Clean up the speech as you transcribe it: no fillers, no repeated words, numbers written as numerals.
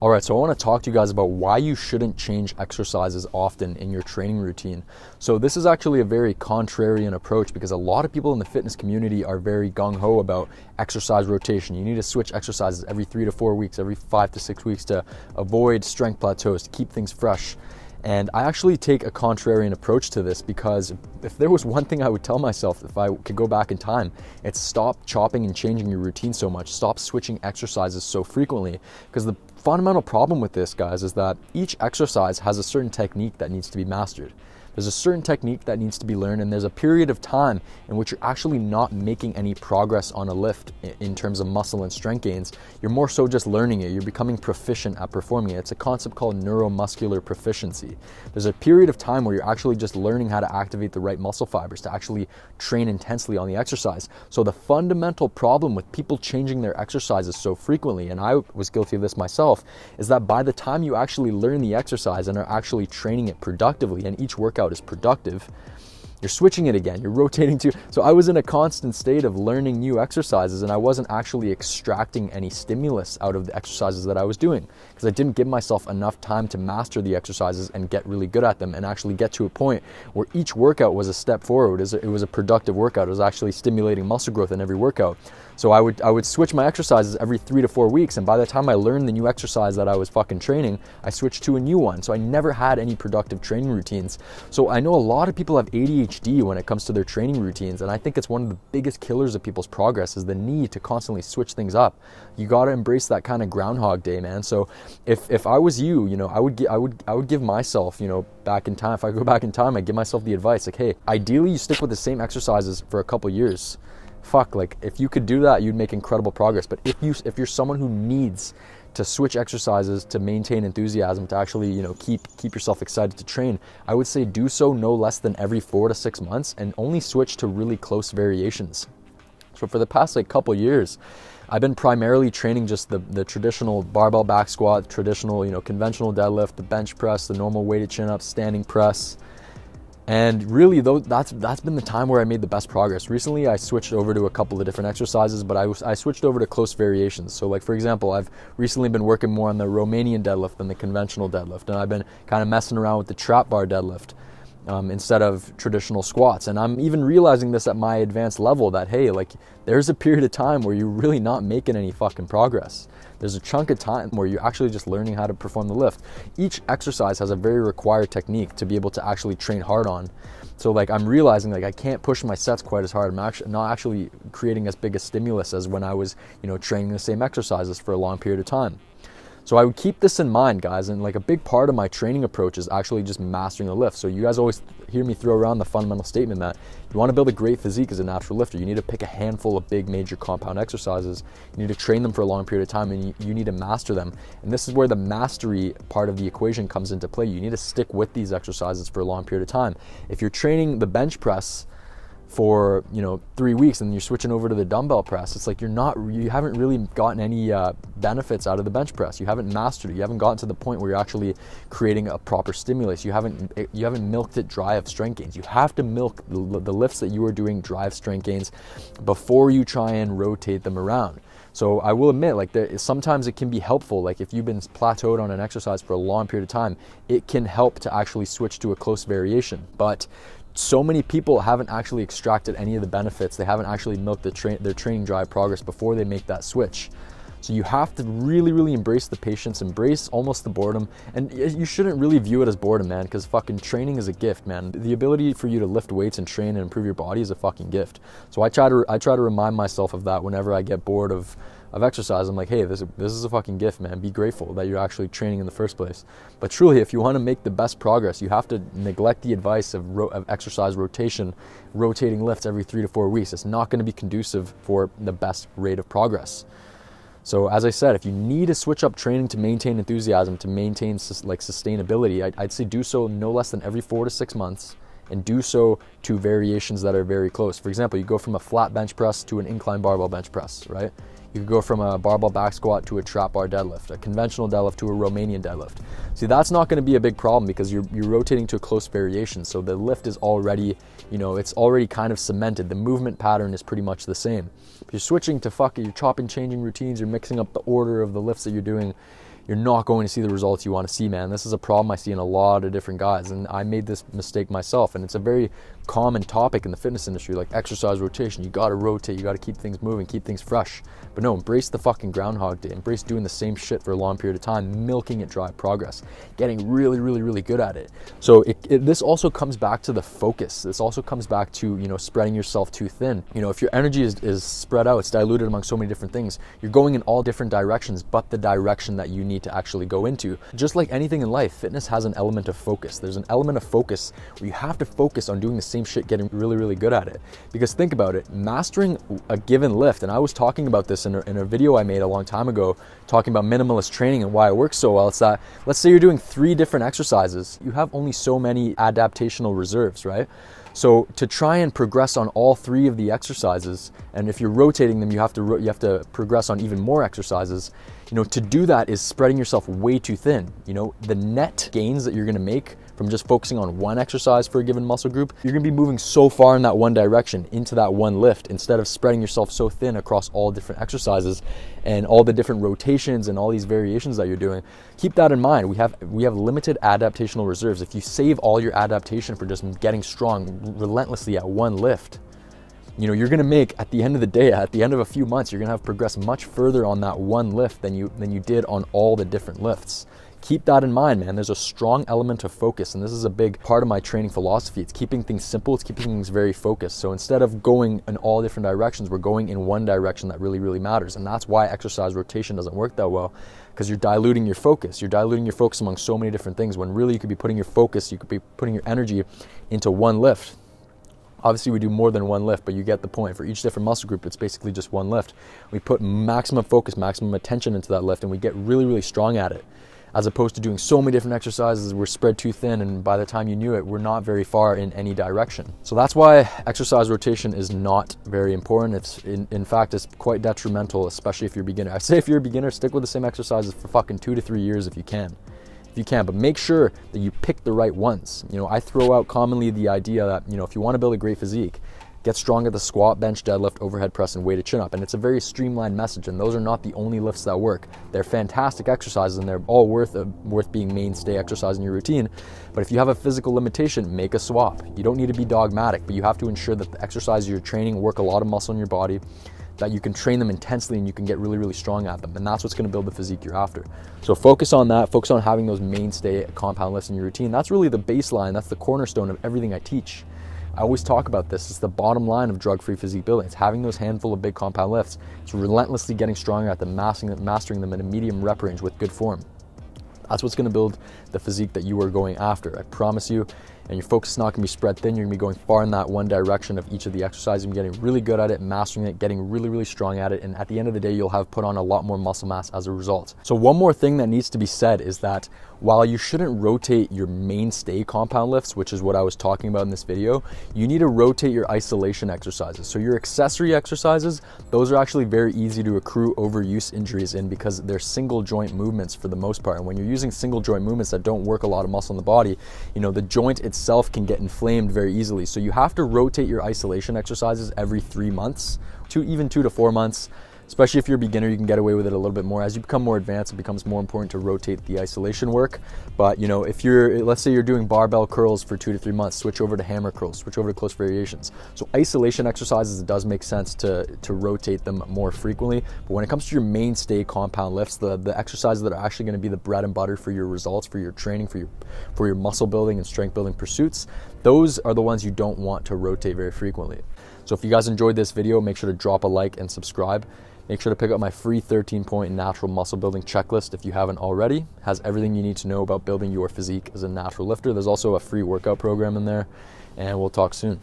All right, so I want to talk to you guys about why you shouldn't change exercises often in your training routine. So this is actually a very contrarian approach because a lot of people in the fitness community are very gung-ho about exercise rotation. You need to switch exercises every 3 to 4 weeks, every 5 to 6 weeks to avoid strength plateaus, to keep things fresh. And I actually take a contrarian approach to this because if there was one thing I would tell myself if I could go back in time, it's stop chopping and changing your routine so much. Stop switching exercises so frequently. Because the fundamental problem with this, guys, is that each exercise has a certain technique that needs to be mastered. There's a certain technique that needs to be learned, and there's a period of time in which you're actually not making any progress on a lift in terms of muscle and strength gains. You're more so just learning it. You're becoming proficient at performing it. It's a concept called neuromuscular proficiency. There's a period of time where you're actually just learning how to activate the right muscle fibers to actually train intensely on the exercise. So the fundamental problem with people changing their exercises so frequently, and I was guilty of this myself, is that by the time you actually learn the exercise and are actually training it productively, and each workout is productive, you're switching it again, you're rotating to. So I was in a constant state of learning new exercises and I wasn't actually extracting any stimulus out of the exercises that I was doing because I didn't give myself enough time to master the exercises and get really good at them and actually get to a point where each workout was a step forward. It was a productive workout. It was actually stimulating muscle growth in every workout. So I would switch my exercises every 3 to 4 weeks, and by the time I learned the new exercise that I was fucking training, I switched to a new one. So I never had any productive training routines. So I know a lot of people have ADHD when it comes to their training routines, and I think it's one of the biggest killers of people's progress is the need to constantly switch things up. You got to embrace that kind of Groundhog Day, man. So if I was you, I would give myself, back in time, if I go back in time, I'd give myself the advice like, hey, ideally you stick with the same exercises for a couple years. If you could do that, you'd make incredible progress. But if you're someone who needs to switch exercises to maintain enthusiasm, to actually, keep yourself excited to train, I would say do so no less than every 4 to 6 months and only switch to really close variations. So for the past couple years, I've been primarily training just the traditional barbell back squat, traditional, conventional deadlift, the bench press, the normal weighted chin-up, standing press. And really, though, that's been the time where I made the best progress. Recently, I switched over to a couple of different exercises, but I switched over to close variations. So for example, I've recently been working more on the Romanian deadlift than the conventional deadlift. And I've been kind of messing around with the trap bar deadlift instead of traditional squats. And I'm even realizing this at my advanced level that, hey, there's a period of time where you're really not making any fucking progress. There's a chunk of time where you're actually just learning how to perform the lift. Each exercise has a very required technique to be able to actually train hard on. So I'm realizing I can't push my sets quite as hard. I'm not actually creating as big a stimulus as when I was, training the same exercises for a long period of time. So I would keep this in mind, guys, and a big part of my training approach is actually just mastering the lift. So you guys always hear me throw around the fundamental statement that if you want to build a great physique as a natural lifter, you need to pick a handful of big major compound exercises. You need to train them for a long period of time, and you need to master them. And this is where the mastery part of the equation comes into play. You need to stick with these exercises for a long period of time. If you're training the bench press for 3 weeks and you're switching over to the dumbbell press, it's you haven't really gotten any benefits out of the bench press. You haven't mastered it. You haven't gotten to the point where you're actually creating a proper stimulus. You haven't milked it dry of strength gains. You have to milk the lifts that you are doing dry of strength gains before you try and rotate them around. So I will admit, sometimes it can be helpful. If you've been plateaued on an exercise for a long period of time, it can help to actually switch to a close variation. But so many people haven't actually extracted any of the benefits. They haven't actually milked their training dry progress before they make that switch. So you have to really, really embrace the patience, embrace almost the boredom. And you shouldn't really view it as boredom, man, because fucking training is a gift, man. The ability for you to lift weights and train and improve your body is a fucking gift. So I try to remind myself of that whenever I get bored of exercise. I'm like, hey, this is a fucking gift, man. Be grateful that you're actually training in the first place. But truly, if you want to make the best progress, you have to neglect the advice of exercise rotation, rotating lifts every 3 to 4 weeks. It's not going to be conducive for the best rate of progress. So as I said, if you need to switch up training to maintain enthusiasm, to maintain sustainability, I'd say do so no less than every 4 to 6 months, and do so to variations that are very close. For example, you go from a flat bench press to an incline barbell bench press, right? You could go from a barbell back squat to a trap bar deadlift, a conventional deadlift to a Romanian deadlift. See, that's not going to be a big problem because you're rotating to a close variation. So the lift is already, it's already kind of cemented. The movement pattern is pretty much the same. If you're switching to you're chopping, changing routines, you're mixing up the order of the lifts that you're doing, you're not going to see the results you want to see, man. This is a problem I see in a lot of different guys, and I made this mistake myself, and it's a very common topic in the fitness industry, like exercise rotation. You got to rotate, you got to keep things moving, keep things fresh. But no, embrace the fucking Groundhog Day. Embrace doing the same shit for a long period of time, milking it dry, progress, getting really, really, really good at it. So this also comes back to the focus. This also comes back to, you know, spreading yourself too thin. You know, if your energy is spread out, it's diluted among so many different things, you're going in all different directions, but the direction that you need to actually go into. Just like anything in life, fitness has an element of focus. There's an element of focus where you have to focus on doing the same shit, getting really, really good at it. Because think about it, mastering a given lift, and I was talking about this in a video I made a long time ago, talking about minimalist training and why it works so well. It's that, let's say you're doing 3 different exercises, you have only so many adaptational reserves, right? So to try and progress on all 3 of the exercises, and if you're rotating them, you have to progress on even more exercises. You know, to do that is spreading yourself way too thin. You know, the net gains that you're going to make from just focusing on one exercise for a given muscle group, you're going to be moving so far in that one direction, into that one lift, instead of spreading yourself so thin across all different exercises and all the different rotations and all these variations that you're doing. Keep that in mind. We have limited adaptational reserves. If you save all your adaptation for just getting strong relentlessly at one lift, you know, you're going to make, at the end of the day, at the end of a few months, you're going to have progressed much further on that one lift than you did on all the different lifts. Keep that in mind, man. There's a strong element of focus, and this is a big part of my training philosophy. It's keeping things simple. It's keeping things very focused. So instead of going in all different directions, we're going in one direction that really, really matters. And that's why exercise rotation doesn't work that well, because you're diluting your focus. You're diluting your focus among so many different things, when really you could be putting your focus, you could be putting your energy into one lift. Obviously, we do more than one lift, but you get the point. For each different muscle group, it's basically just one lift. We put maximum focus, maximum attention into that lift, and we get really, really strong at it. As opposed to doing so many different exercises, we're spread too thin, and by the time you knew it, we're not very far in any direction. So that's why exercise rotation is not very important. It's in fact, it's quite detrimental, especially if you're a beginner. I say if you're a beginner, stick with the same exercises for fucking 2 to 3 years if you can. But make sure that you pick the right ones. You know, I throw out commonly the idea that, you know, if you want to build a great physique, get strong at the squat, bench, deadlift, overhead press, and weighted chin-up. And it's a very streamlined message, and those are not the only lifts that work. They're fantastic exercises, and they're all worth being mainstay exercise in your routine. But if you have a physical limitation, make a swap. You don't need to be dogmatic, but you have to ensure that the exercises you're training work a lot of muscle in your body, that you can train them intensely and you can get really, really strong at them. And that's what's going to build the physique you're after. So focus on that. Focus on having those mainstay compound lifts in your routine. That's really the baseline. That's the cornerstone of everything I teach. I always talk about this. It's the bottom line of drug-free physique building. It's having those handful of big compound lifts. It's relentlessly getting stronger at them, mastering them in a medium rep range with good form. That's what's going to build the physique that you are going after. I promise you. And your focus is not going to be spread thin. You're going to be going far in that one direction of each of the exercises. You're getting really good at it, mastering it, getting really, really strong at it. And at the end of the day, you'll have put on a lot more muscle mass as a result. So one more thing that needs to be said is that while you shouldn't rotate your mainstay compound lifts, which is what I was talking about in this video, you need to rotate your isolation exercises. So your accessory exercises, those are actually very easy to accrue overuse injuries in, because they're single joint movements for the most part. And when you're using single joint movements that don't work a lot of muscle in the body, you know, the joint itself can get inflamed very easily. So you have to rotate your isolation exercises every 3 months, even 2 to 4 months. Especially if you're a beginner, you can get away with it a little bit more. As you become more advanced, it becomes more important to rotate the isolation work. But you know, if let's say you're doing barbell curls for 2 to 3 months, switch over to hammer curls, switch over to close variations. So isolation exercises, it does make sense to rotate them more frequently. But when it comes to your mainstay compound lifts, the exercises that are actually going to be the bread and butter for your results, for your training, for your muscle building and strength building pursuits, those are the ones you don't want to rotate very frequently. So if you guys enjoyed this video, make sure to drop a like and subscribe. Make sure to pick up my free 13-point natural muscle building checklist if you haven't already. It has everything you need to know about building your physique as a natural lifter. There's also a free workout program in there, and we'll talk soon.